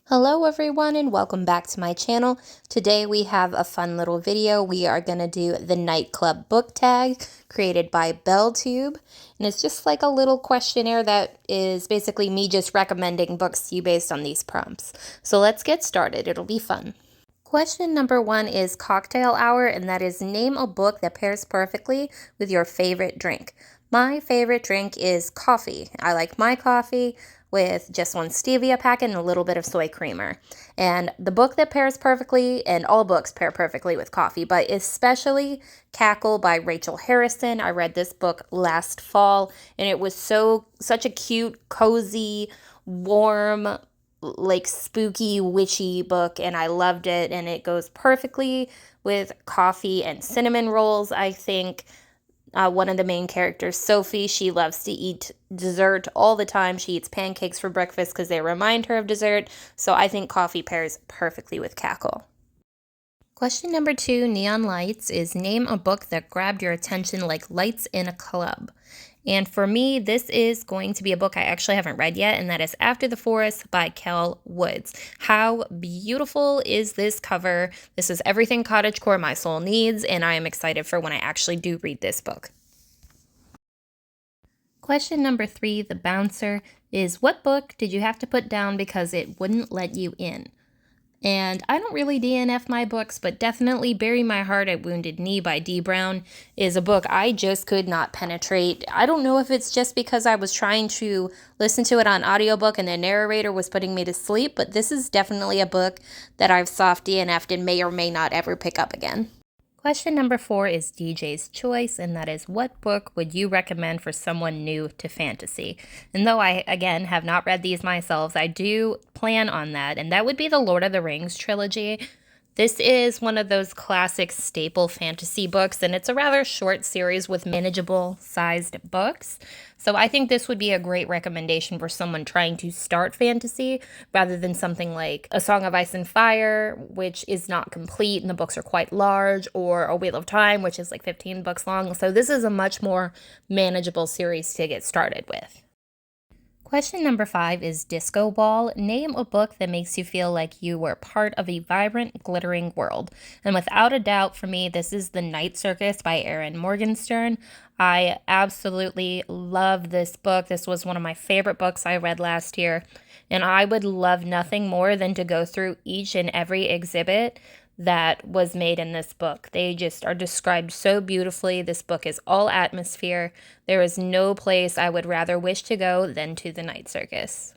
Hello everyone and welcome back to my channel. Today we have a fun little video. We are going to do the Nightclub Book Tag created by BellTube. And it's just like a little questionnaire that is basically me just recommending books to you based on these prompts. So let's get started. It'll be fun. Question number 1 is cocktail hour, and that is name a book that pairs perfectly with your favorite drink. My favorite drink is coffee. I like my coffee with just one stevia packet and a little bit of soy creamer. And the book that pairs perfectly, and all books pair perfectly with coffee, but especially Cackle by Rachel Harrison. I read this book last fall, and it was such a cute, cozy, warm, like spooky, witchy book, and I loved it, and it goes perfectly with coffee and cinnamon rolls. I think one of the main characters, Sophie, she loves to eat dessert all the time. She eats pancakes for breakfast because they remind her of dessert, so I think coffee pairs perfectly with Cackle. Question number 2, Neon Lights, is name a book that grabbed your attention like lights in a club. And for me, this is going to be a book I actually haven't read yet, and that is After the Forest by Kel Woods. How beautiful is this cover? This is everything cottagecore my soul needs, and I am excited for when I actually do read this book. Question number 3, The Bouncer, is what book did you have to put down because it wouldn't let you in? And I don't really DNF my books, but definitely Bury My Heart at Wounded Knee by Dee Brown is a book I just could not penetrate. I don't know if it's just because I was trying to listen to it on audiobook and the narrator was putting me to sleep, but this is definitely a book that I've soft DNF'd and may or may not ever pick up again. Question number 4 is DJ's Choice, and that is what book would you recommend for someone new to fantasy? And though I, again, have not read these myself, I do plan on that, and that would be the Lord of the Rings trilogy. This is one of those classic staple fantasy books, and it's a rather short series with manageable sized books. So I think this would be a great recommendation for someone trying to start fantasy rather than something like A Song of Ice and Fire, which is not complete and the books are quite large, or A Wheel of Time, which is like 15 books long. So this is a much more manageable series to get started with. Question number 5 is Disco Ball. Name a book that makes you feel like you were part of a vibrant, glittering world. And without a doubt, for me, this is The Night Circus by Erin Morgenstern. I absolutely love this book. This was one of my favorite books I read last year. And I would love nothing more than to go through each and every exhibit that was made in this book. They just are described so beautifully. This book is all atmosphere. There is no place I would rather wish to go than to the Night Circus.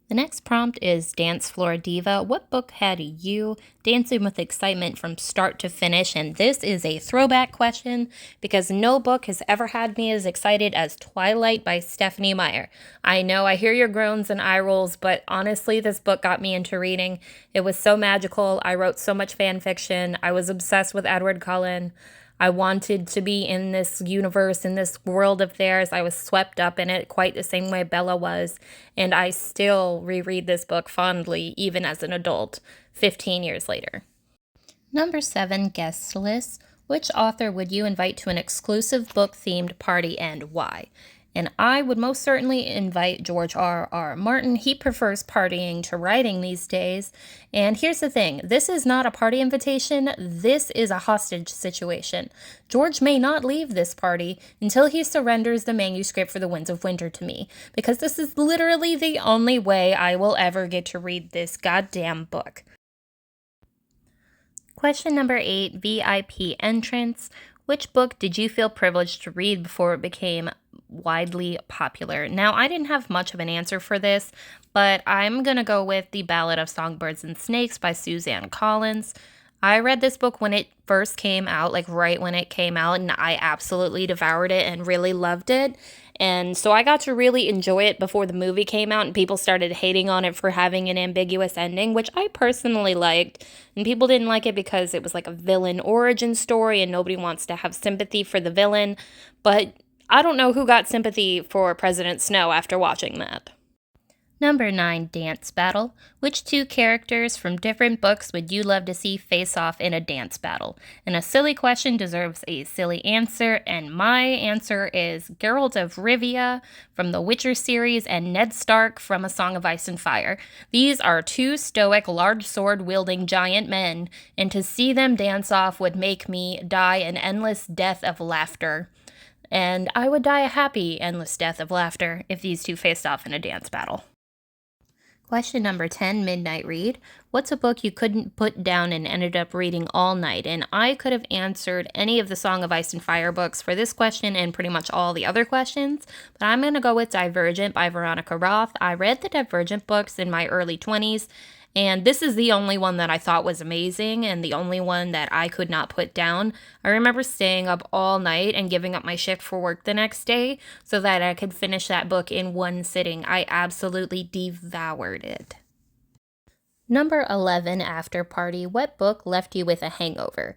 The next prompt is Dance Floor Diva. What book had you dancing with excitement from start to finish? And this is a throwback question because no book has ever had me as excited as Twilight by Stephenie Meyer. I know I hear your groans and eye rolls, but honestly, this book got me into reading. It was so magical. I wrote so much fan fiction. I was obsessed with Edward Cullen. I wanted to be in this universe, in this world of theirs. I was swept up in it quite the same way Bella was, and I still reread this book fondly, even as an adult, 15 years later. Number 7, guest list. Which author would you invite to an exclusive book-themed party and why? And I would most certainly invite George R.R. Martin. He prefers partying to writing these days. And here's the thing, this is not a party invitation, this is a hostage situation. George may not leave this party until he surrenders the manuscript for The Winds of Winter to me, because this is literally the only way I will ever get to read this goddamn book. Question number 8, VIP entrance. Which book did you feel privileged to read before it became widely popular? Now, I didn't have much of an answer for this, but I'm going to go with The Ballad of Songbirds and Snakes by Suzanne Collins. I read this book when it first came out, like right when it came out, and I absolutely devoured it and really loved it. And so I got to really enjoy it before the movie came out and people started hating on it for having an ambiguous ending, which I personally liked. And people didn't like it because it was like a villain origin story and nobody wants to have sympathy for the villain. But I don't know who got sympathy for President Snow after watching that. Number 9, Dance Battle. Which two characters from different books would you love to see face off in a dance battle? And a silly question deserves a silly answer, and my answer is Geralt of Rivia from the Witcher series and Ned Stark from A Song of Ice and Fire. These are two stoic, large sword wielding giant men, and to see them dance off would make me die an endless death of laughter. And I would die a happy, endless death of laughter if these two faced off in a dance battle. Question number 10, Midnight Read. What's a book you couldn't put down and ended up reading all night? And I could have answered any of the Song of Ice and Fire books for this question and pretty much all the other questions, but I'm going to go with Divergent by Veronica Roth. I read the Divergent books in my early 20s, and this is the only one that I thought was amazing and the only one that I could not put down. I remember staying up all night and giving up my shift for work the next day so that I could finish that book in one sitting. I absolutely devoured it. Number 11, After Party. What book left you with a hangover?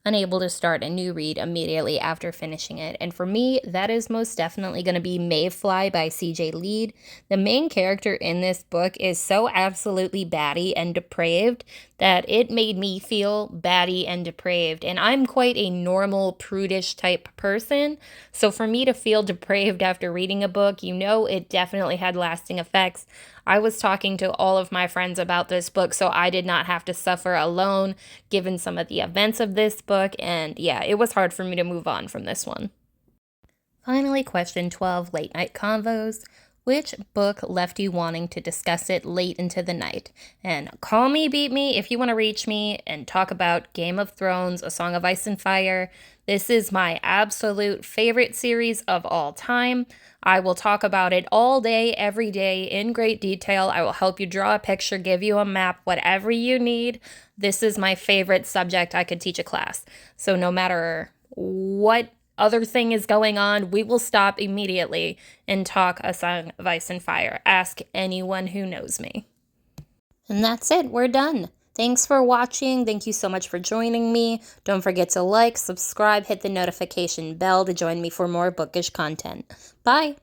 Unable to start a new read immediately after finishing it. And for me, that is most definitely going to be Mayfly by CJ Lead. The main character in this book is so absolutely batty and depraved that it made me feel batty and depraved. And I'm quite a normal, prudish type person. So for me to feel depraved after reading a book, it definitely had lasting effects. I was talking to all of my friends about this book, so I did not have to suffer alone given some of the events of this book, and yeah, it was hard for me to move on from this one. Finally, question 12, Late Night Convos. Which book left you wanting to discuss it late into the night? And call me, beat me if you want to reach me and talk about Game of Thrones, A Song of Ice and Fire. This is my absolute favorite series of all time. I will talk about it all day, every day, in great detail. I will help you draw a picture, give you a map, whatever you need. This is my favorite subject I could teach a class. So no matter what other thing is going on, we will stop immediately and talk A Song of Ice and Fire. Ask anyone who knows me. And that's it. We're done. Thanks for watching. Thank you so much for joining me. Don't forget to like, subscribe, hit the notification bell to join me for more bookish content. Bye.